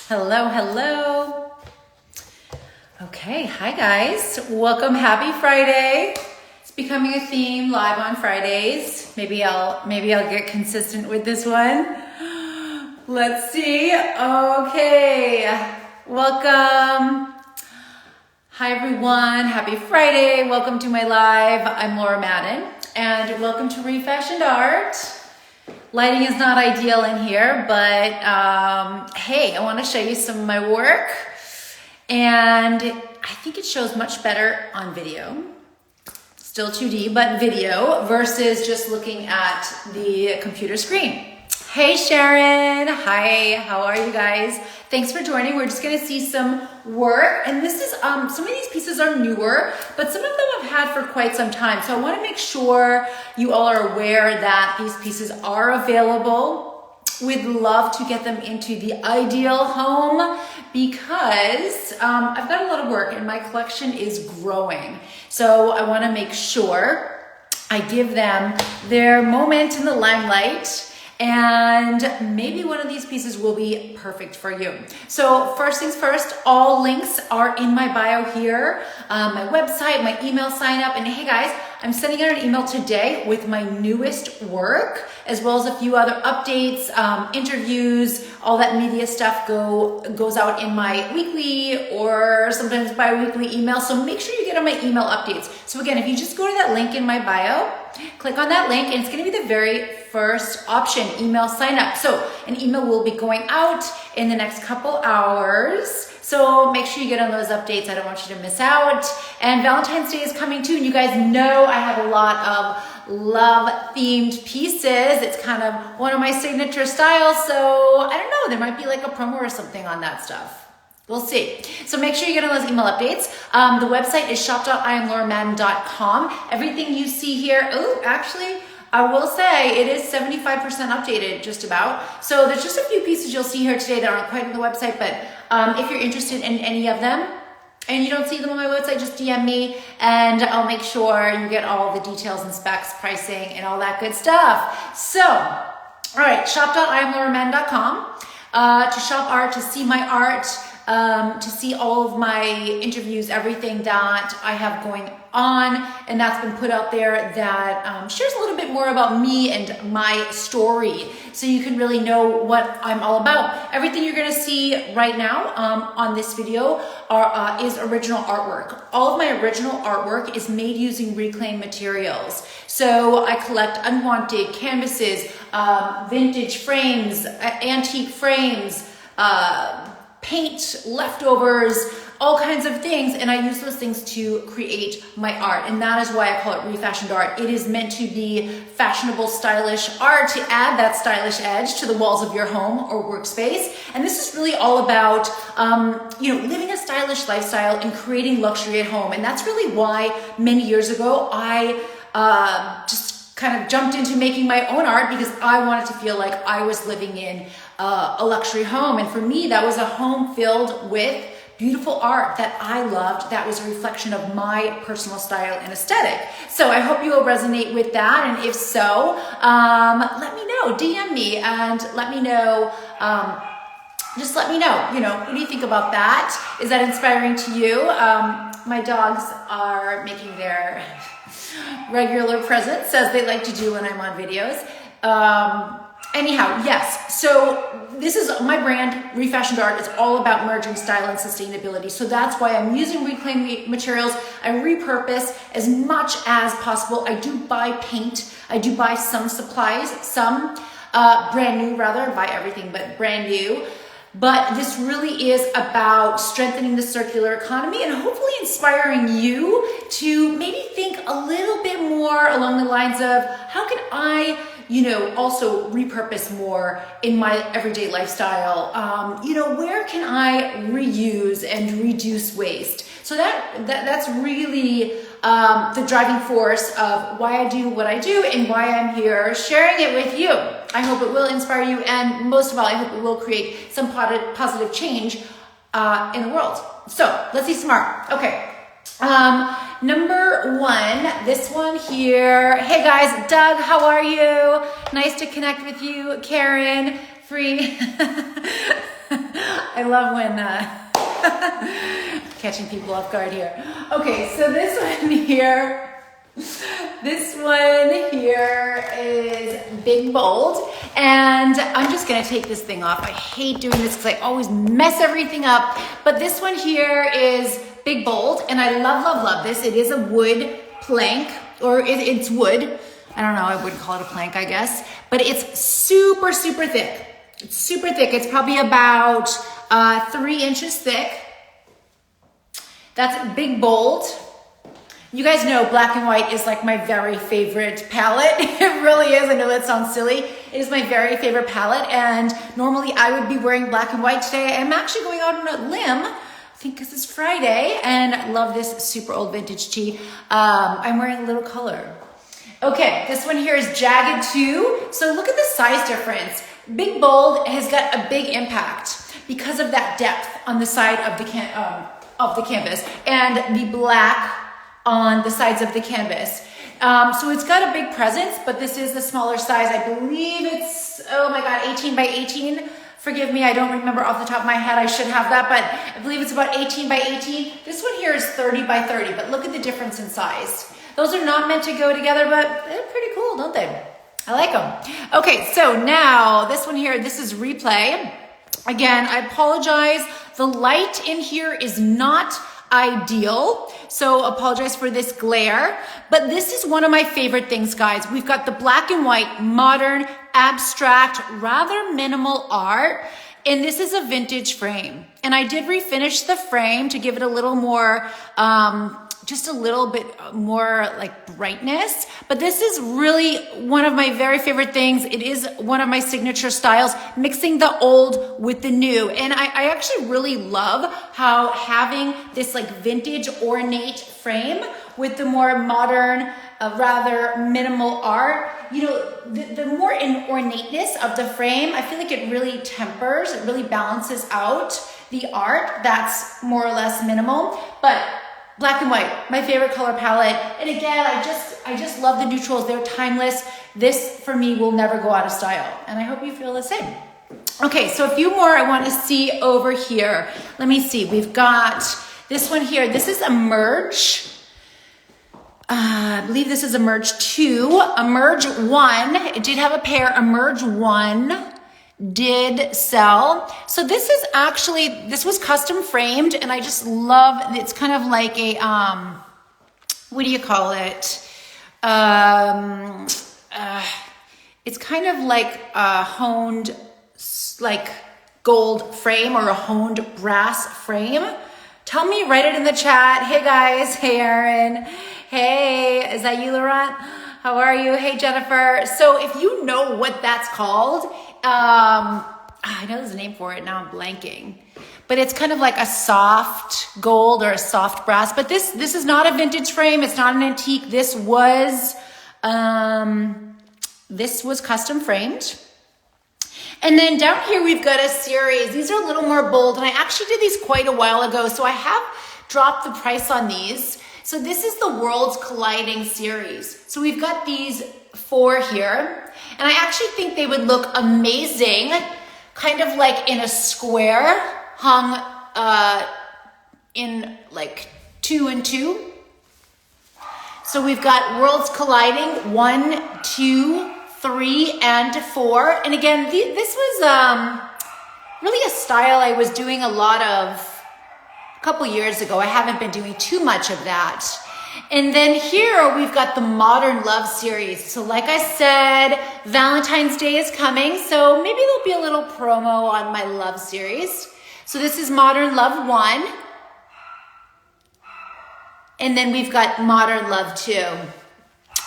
Hello, hello. Okay, hi guys. Welcome, happy Friday. It's becoming a theme live on Fridays. Maybe I'll get consistent with this one. Let's see. Okay. Welcome. Hi everyone. Happy Friday. Welcome to my live. I'm Laura Madden and welcome to ReFashioned Art. Lighting is not ideal in here, but hey, I want to show you some of my work, and I think it shows much better on video. Still 2D, but video versus just looking at the computer screen. Hey Sharon, hi, how are you guys? Thanks for joining. We're just gonna see some work, and this is, some of these pieces are newer, but some of them I've had for quite some time. So I wanna make sure you all are aware that these pieces are available. We'd love to get them into the ideal home because I've got a lot of work and my collection is growing. So I wanna make sure I give them their moment in the limelight, and maybe one of these pieces will be perfect for you. So first things first, all links are in my bio here, my website, my email sign up, and hey guys, I'm sending out an email today with my newest work, as well as a few other updates, interviews, all that media stuff goes out in my weekly or sometimes bi-weekly email. So make sure you get on my email updates. So again, if you just go to that link in my bio, click on that link, and it's gonna be the very first option, email sign up. So an email will be going out in the next couple hours. So make sure you get on those updates. I don't want you to miss out. And Valentine's Day is coming too. And you guys know I have a lot of love themed pieces. It's kind of one of my signature styles. So I don't know, there might be like a promo or something on that stuff. We'll see. So make sure you get on those email updates. The website is shop.iamlauramadden.com. Everything you see here, oh, actually, I will say it is 75% updated, just about. So there's just a few pieces you'll see here today that aren't quite on the website, but if you're interested in any of them and you don't see them on my website, just DM me and I'll make sure you get all the details and specs, pricing, and all that good stuff. So, all right, shop.iamlauramadden.com to shop art, to see my art, to see all of my interviews, everything that I have going on, and that's been put out there that shares a little bit more about me and my story, so you can really know what I'm all about. Everything you're gonna see right now on this video is original artwork. All of my original artwork is made using reclaimed materials. So I collect unwanted canvases, vintage frames, antique frames, paint, leftovers, all kinds of things, and I use those things to create my art, and that is why I call it refashioned art. It is meant to be fashionable, stylish art to add that stylish edge to the walls of your home or workspace. And this is really all about living a stylish lifestyle and creating luxury at home. And that's really why many years ago I just kind of jumped into making my own art, because I wanted to feel like I was living in a luxury home. And for me, that was a home filled with beautiful art that I loved, that was a reflection of my personal style and aesthetic. So I hope you will resonate with that, and if so, let me know, DM me, and let me know, just let me know, what do you think about that? Is that inspiring to you? My dogs are making their regular presence, as they like to do when I'm on videos. Anyhow, yes, so this is my brand, ReFashioned Art. It's all about merging style and sustainability. So that's why I'm using reclaimed materials. I repurpose as much as possible. I do buy paint. I do buy some supplies, some brand new rather. I buy everything but brand new. But this really is about strengthening the circular economy and hopefully inspiring you to maybe think a little bit more along the lines of, how can I also repurpose more in my everyday lifestyle? Where can I reuse and reduce waste? So that's really the driving force of why I do what I do and why I'm here sharing it with you. I hope it will inspire you, and most of all, I hope it will create some positive change in the world. So let's see some art. Okay. Number one, this one here. Hey guys, Doug, how are you? Nice to connect with you. Karen, free. I love when catching people off guard here. Okay, so this one here is Big Bold, and I'm just gonna take this thing off. I hate doing this because I always mess everything up, but this one here is Big Bold, and I love this. It is a wood plank, or it's wood. I don't know, I wouldn't call it a plank, I guess, but it's super thick. It's super thick. It's probably about 3 inches thick. That's Big Bold. You guys know black and white is like my very favorite palette. It really is. I know that sounds silly. It is my very favorite palette, and normally I would be wearing black and white today. I'm actually going out on a limb, I think because it's Friday, and love this super old vintage tee. I'm wearing a little color. Okay, this one here is Jagged 2. So look at the size difference. Big Bold has got a big impact because of that depth on the side of the canvas and the black on the sides of the canvas. So it's got a big presence, but this is the smaller size. I believe it's, oh my God, 18 by 18. Forgive me, I don't remember off the top of my head. I should have that, but I believe it's about 18 by 18. This one here is 30 by 30, but look at the difference in size. Those are not meant to go together, but they're pretty cool, don't they? I like them. Okay, so now this one here, this is Replay. Again, I apologize. The light in here is not ideal, so apologize for this glare, but this is one of my favorite things, guys. We've got the black and white, modern, abstract, rather minimal art, and this is a vintage frame. And I did refinish the frame to give it a little more, just a little bit more like brightness, but this is really one of my very favorite things. It is one of my signature styles, mixing the old with the new. And I actually really love how having this like vintage ornate frame with the more modern, rather minimal art, you know, the more ornateness of the frame, I feel like it really tempers, it really balances out the art that's more or less minimal. But black and white, my favorite color palette. And again, I just love the neutrals. They're timeless. This for me will never go out of style. And I hope you feel the same. Okay, so a few more I want to see over here. Let me see. We've got this one here. This is Emerge. I believe this is Emerge 2. Emerge 1. It did have a pair. Emerge 1 did sell. So this is actually, this was custom framed, and I just love, it's kind of like a, what do you call it? It's kind of like a honed, like gold frame or a honed brass frame. Tell me, write it in the chat. Hey guys, hey Erin. Hey, is that you, Laurent? How are you? Hey, Jennifer. So if you know what that's called, I know there's a name for it, now I'm blanking, but it's kind of like a soft gold or a soft brass, but this is not a vintage frame. It's not an antique. This was custom framed. And then down here, we've got a series. These are a little more bold, and I actually did these quite a while ago, so I have dropped the price on these. So this is the Worlds Colliding series. So we've got these 4 here. And I actually think they would look amazing, kind of like in a square, hung in like 2 and 2. So we've got Worlds Colliding 1, 2, 3, and 4. And again, this was really a style I was doing a lot of a couple years ago. I haven't been doing too much of that. And then here we've got the Modern Love series. So like I said, Valentine's Day is coming, so maybe there'll be a little promo on my love series. So this is Modern Love 1. And then we've got Modern Love 2.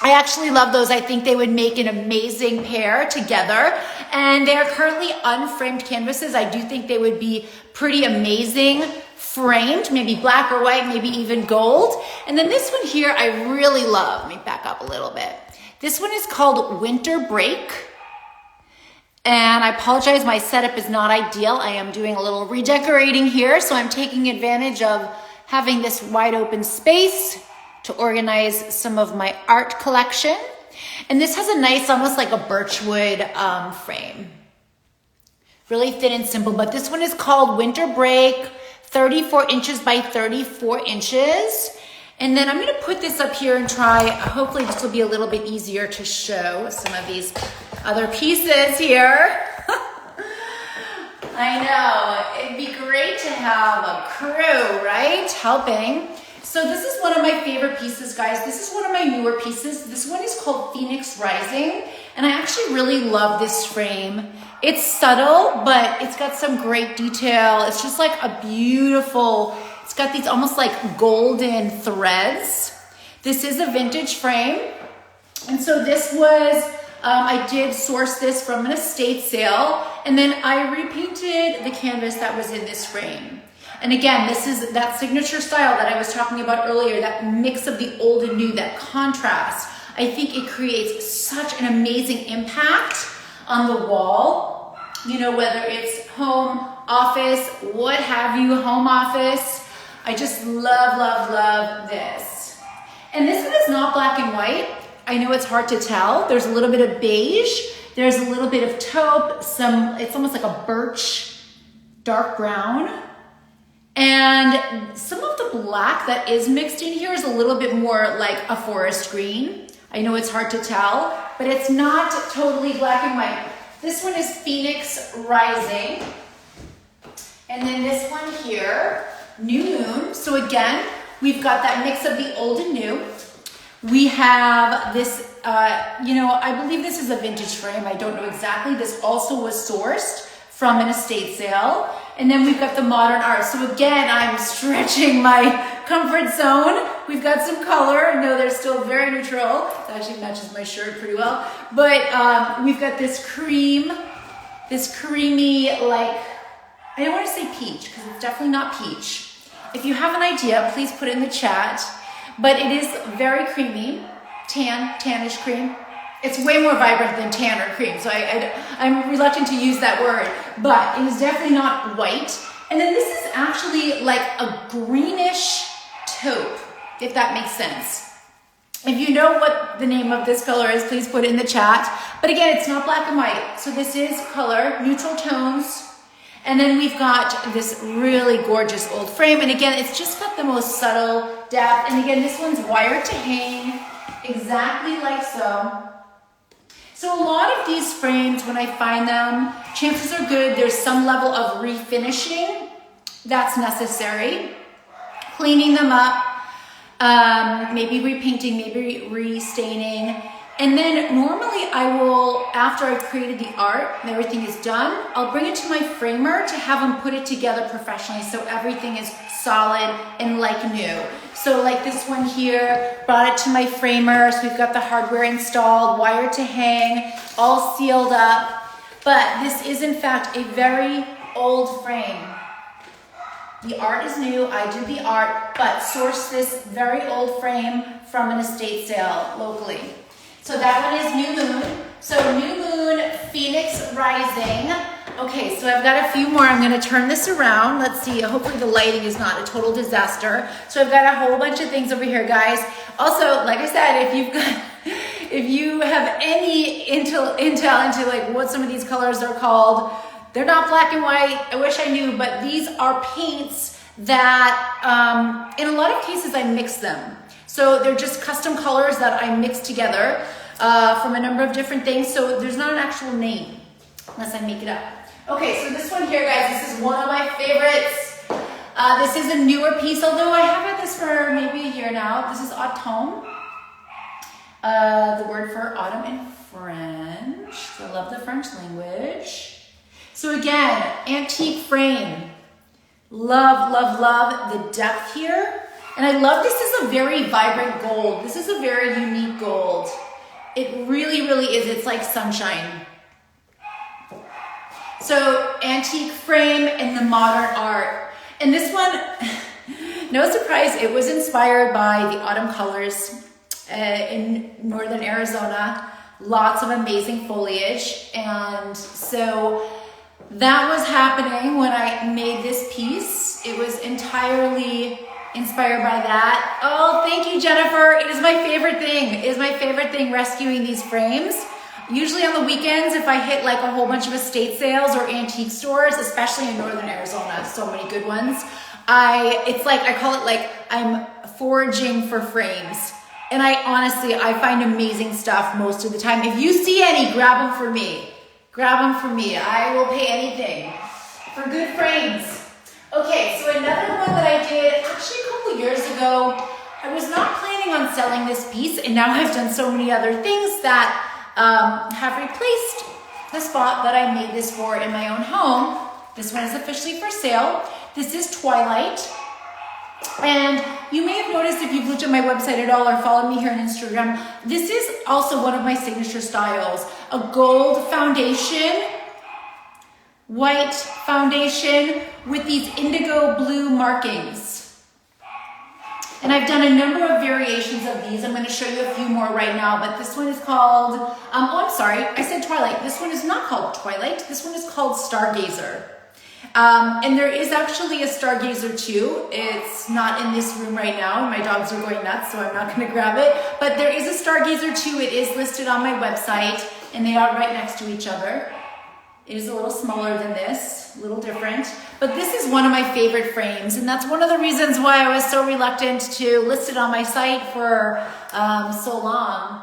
I actually love those. I think they would make an amazing pair together. And they are currently unframed canvases. I do think they would be pretty amazing framed, maybe black or white, maybe even gold. And then this one here I really love. Let me back up a little bit. This one is called Winter Break. And I apologize, my setup is not ideal. I am doing a little redecorating here, so I'm taking advantage of having this wide open space to organize some of my art collection. And this has a nice, almost like a birchwood frame. Really thin and simple, but this one is called Winter Break, 34 inches by 34 inches. And then I'm gonna put this up here and try, hopefully this will be a little bit easier to show some of these other pieces here. I know, it'd be great to have a crew, right, helping. So this is one of my favorite pieces, guys. This is one of my newer pieces. This one is called Phoenix Rising, and I actually really love this frame. It's subtle, but it's got some great detail. It's just like a beautiful, it's got these almost like golden threads. This is a vintage frame. And so this was, I did source this from an estate sale, and then I repainted the canvas that was in this frame. And again, this is that signature style that I was talking about earlier, that mix of the old and new, that contrast. I think it creates such an amazing impact on the wall, you know, whether it's home, office, what have you, home office. I just love, love, love this. And this one is not black and white. I know it's hard to tell. There's a little bit of beige. There's a little bit of taupe, it's almost like a birch, dark brown. And some of the black that is mixed in here is a little bit more like a forest green. I know it's hard to tell, but it's not totally black and white. This one is Phoenix Rising. And then this one here, New Moon. So again, we've got that mix of the old and new. We have this, you know, I believe this is a vintage frame. I don't know exactly. This also was sourced from an estate sale. And then we've got the modern art. So again, I'm stretching my comfort zone. We've got some color. No, they're still very neutral. It actually matches my shirt pretty well. But we've got this creamy, like, I don't want to say peach, because it's definitely not peach. If you have an idea, please put it in the chat. But it is very creamy, tannish cream. It's way more vibrant than tan or cream, so I'm reluctant to use that word, but it is definitely not white. And then this is actually like a greenish taupe, if that makes sense. If you know what the name of this color is, please put it in the chat. But again, it's not black and white, so this is color, neutral tones. And then we've got this really gorgeous old frame, and again, it's just got the most subtle depth. And again, this one's wired to hang, exactly like so. So a lot of these frames, when I find them, chances are good there's some level of refinishing that's necessary. Cleaning them up, maybe repainting, maybe restaining. And then normally I will, after I've created the art and everything is done, I'll bring it to my framer to have him put it together professionally so everything is solid and like new. So like this one here, brought it to my framer. So we've got the hardware installed, wired to hang, all sealed up. But this is in fact a very old frame. The art is new, I did the art, but sourced this very old frame from an estate sale locally. So that one is New Moon. So New Moon, Phoenix Rising. Okay, so I've got a few more. I'm gonna turn this around. Let's see, hopefully the lighting is not a total disaster. So I've got a whole bunch of things over here, guys. Also, like I said, if you have any intel into like what some of these colors are called, they're not black and white. I wish I knew, but these are paints that, in a lot of cases, I mix them. So they're just custom colors that I mix together from a number of different things. So there's not an actual name unless I make it up. Okay, so this one here, guys, this is one of my favorites. This is a newer piece, although I have had this for maybe a year now. This is automne, the word for autumn in French. So I love the French language. So again, antique frame. Love, love, love the depth here. And I love this is a very vibrant gold. This is a very unique gold. It really, really is. It's like sunshine. So antique frame and the modern art. And this one, no surprise, it was inspired by the autumn colors in northern Arizona. Lots of amazing foliage. And so that was happening when I made this piece. It was entirely inspired by that. Oh, thank you, Jennifer. It is my favorite thing. It is my favorite thing rescuing these frames. Usually on the weekends, if I hit like a whole bunch of estate sales or antique stores, especially in northern Arizona, so many good ones, I call it like I'm foraging for frames. And I find amazing stuff most of the time. If you see any, grab them for me. Grab them for me. I will pay anything for good frames. Okay, so another one that I did actually a couple years ago, I was not planning on selling this piece, and now I've done so many other things that have replaced the spot that I made this for in my own home. This one is officially for sale. This is Twilight. And you may have noticed if you've looked at my website at all or followed me here on Instagram, this is also one of my signature styles. A gold foundation, white foundation with these indigo blue markings. And I've done a number of variations of these. I'm going to show you a few more right now, but this one is called, I'm sorry, I said Twilight. This one is not called Twilight. This one is called Stargazer. And there is actually a Stargazer too. It's not in this room right now. My dogs are going nuts, so I'm not going to grab it. But there is a Stargazer too. It is listed on my website, and they are right next to each other. It is a little smaller than this, a little different. But this is one of my favorite frames, and that's one of the reasons why I was so reluctant to list it on my site for so long.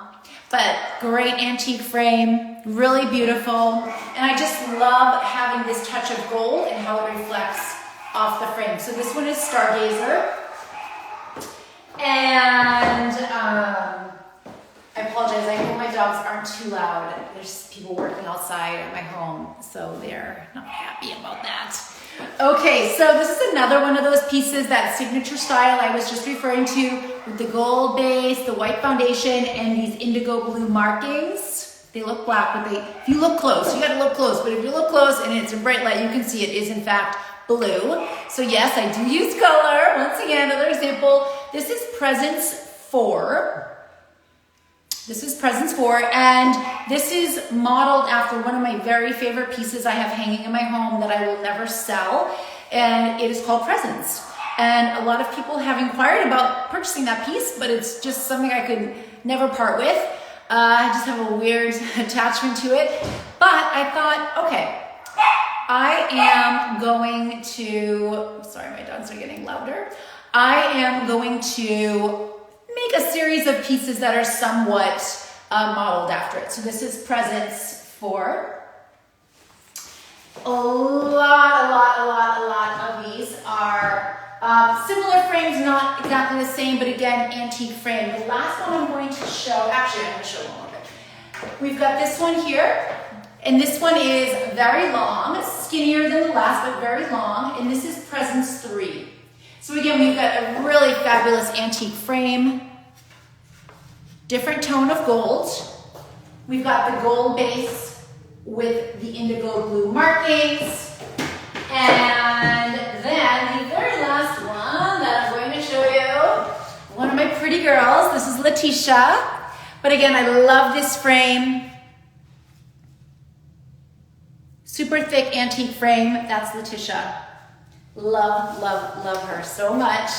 But great antique frame, really beautiful. And I just love having this touch of gold and how it reflects off the frame. So this one is Stargazer. And I apologize, I hope my dogs aren't too loud. There's people working outside at my home, so they're not happy about that. Okay, so this is another one of those pieces, that signature style I was just referring to, with the gold base, the white foundation, and these indigo blue markings. They look black, but if you look close, you gotta look close, but if you look close and it's a bright light, you can see it is in fact blue. So yes, I do use color. Once again, another example. This is Presence 4. This is Presence 4, and this is modeled after one of my very favorite pieces I have hanging in my home that I will never sell, and it is called Presence. And a lot of people have inquired about purchasing that piece, but it's just something I could never part with. I just have a weird attachment to it. But I thought, okay, I am going to, sorry, my dogs are getting louder. I am going to make a series of pieces that are somewhat modeled after it. So this is Presence 4. A lot of these are similar frames, not exactly the same, but again, antique frame. The last one I'm going to show, actually I'm going to show one more bit. We've got this one here, and this one is very long, skinnier than the last, but very long, and this is Presence 3. So again, we've got a really fabulous antique frame, different tone of gold. We've got the gold base with the indigo blue markings. And then the very last one that I'm going to show you, one of my pretty girls. This is Letitia. But again, I love this frame. Super thick antique frame. That's Letitia. Love, love, love her so much.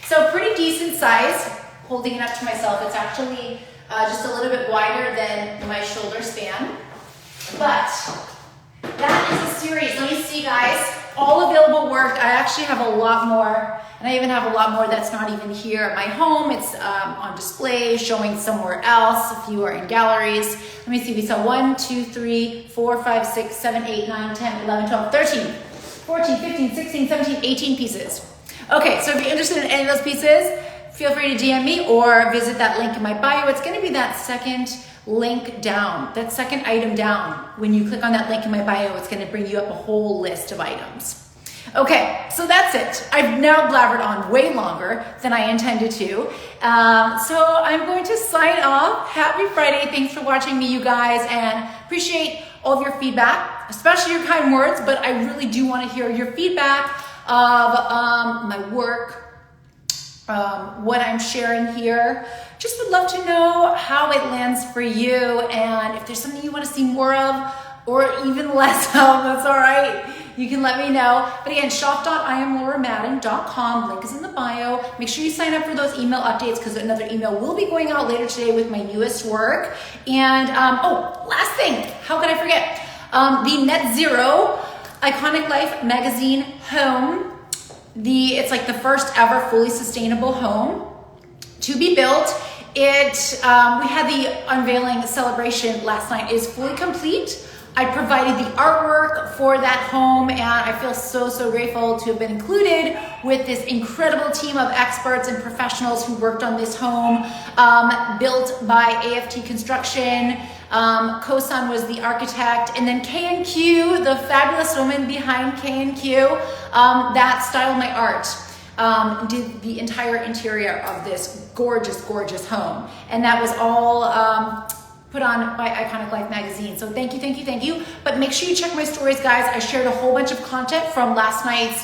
So pretty decent size. Holding it up to myself, it's actually just a little bit wider than my shoulder span. But that is a series. Let me see, guys. All available work. I actually have a lot more, and I even have a lot more that's not even here at my home. It's on display, showing somewhere else. A few are in galleries. Let me see. We saw 1, 2, 3, 4, 5, 6, 7, 8, 9, 10, 11, 12, 13. 14, 15, 16, 17, 18 pieces. Okay, so if you're interested in any of those pieces, feel free to DM me or visit that link in my bio. It's going to be that second link down, that second item down. When you click on that link in my bio, it's going to bring you up a whole list of items. Okay, so that's it. I've now blabbered on way longer than I intended to. So I'm going to sign off. Happy Friday. Thanks for watching me, you guys, and appreciate all of your feedback, especially your kind words, but I really do want to hear your feedback of my work, what I'm sharing here. Just would love to know how it lands for you, and if there's something you want to see more of or even less of, that's all right. you can let me know. But again, shop.IamLauraMadden.com. Link is in the bio. Make sure you sign up for those email updates because another email will be going out later today with my newest work. And last thing, how could I forget? The Net Zero Iconic Life magazine home. It's like the first ever fully sustainable home to be built. We had the unveiling celebration last night. It is fully complete. I provided the artwork for that home, and I feel so grateful to have been included with this incredible team of experts and professionals who worked on this home, built by AFT Construction. Kosan was the architect, and then K&Q, the fabulous woman behind K&Q, that styled my art. Did the entire interior of this gorgeous home. And that was all put on by Iconic Life magazine. So thank you. But make sure you check my stories, guys. I shared a whole bunch of content from last night's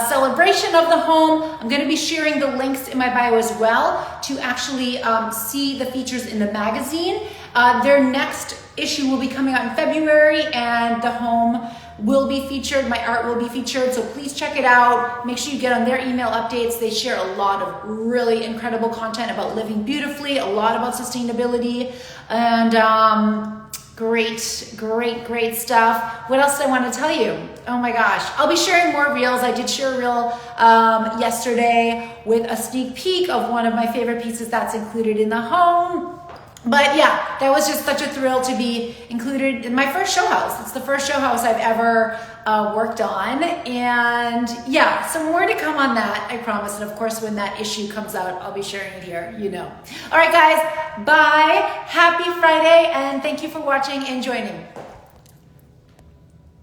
celebration of the home. I'm gonna be sharing the links in my bio as well to actually see the features in the magazine. Their next issue will be coming out in February, and the home will be featured, my art will be featured, so please check it out. Make sure you get on their email updates. They share a lot of really incredible content about living beautifully, a lot about sustainability, and great stuff. What else did I want to tell you? Oh my gosh, I'll be sharing more reels. I did share a reel yesterday with a sneak peek of one of my favorite pieces that's included in the home. But yeah, that was just such a thrill to be included in my first show house. It's the first show house I've ever worked on. And yeah, some more to come on that, I promise. And of course, when that issue comes out, I'll be sharing it here, you know. All right, guys, bye. Happy Friday, and thank you for watching and joining.